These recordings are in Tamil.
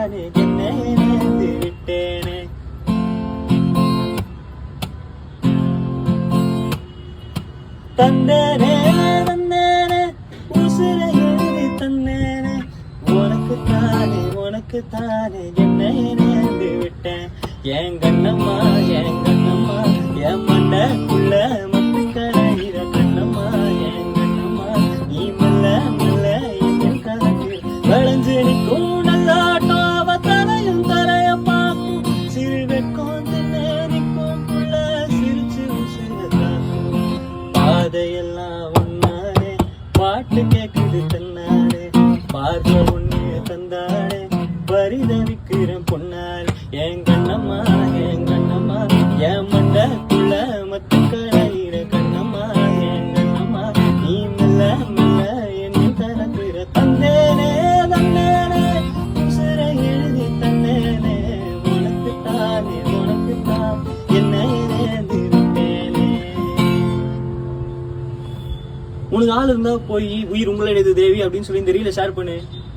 தானே என்னை நேர்ந்து விட்டேனே. தந்தேனே தந்தேனே உசுரை எழுதி தந்தேனே, உனக்கு தானே என்னை நேர்ந்து விட்டேன். என் கண்ணம்மா என் கண்ணம்மா என் மண்டக்குள்ள மத்து கரையிற கண்ணம்மா என் கண்ணம்மா, நீ மெல்ல மெல்ல என் கலக்கு வளைஞ்சு நிற்கும் நல்லாட்டம். அவ தரையும் தரைய பார்க்கும் சிறு வெக்கம் நிற்கும் புள்ள சிரிச்சு உசுர காக்கும். பாதையெல்லாம் ஒன்னானே பாட்டு கேக்குது தன்னானே, பார்வை ஒண்ணு தந்தானே பரிதவிக்கிறேன் பொன்னார். என் கண்ணம்மா என் மண்டக்குள்ள மத்து கரையிற கண்ணம்மா என் கண்ணம்மா, நீ மெல்ல மெல்ல என் தரங்குற. தந்தேனே தந்தேனே உசுரை எழுதி தந்தேனே, உனக்கு தான் என்னை நேர்ந்து விட்டேனே. உனக்கு ஆள் இருந்தா போய் உயிர் உங்களுடையது தேவி அப்படின்னு சொல்லி இந்த ரீல ஷேர் பண்ணு.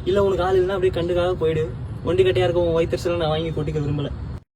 இல்ல உனக்கு ஆள் இல்லைன்னா அப்படியே கண்டுக்காக போயிடு. ஒண்டி கட்டையா இருக்கும் வயிற்றுல நான் வாங்கி கொட்டிக்க விரும்பல.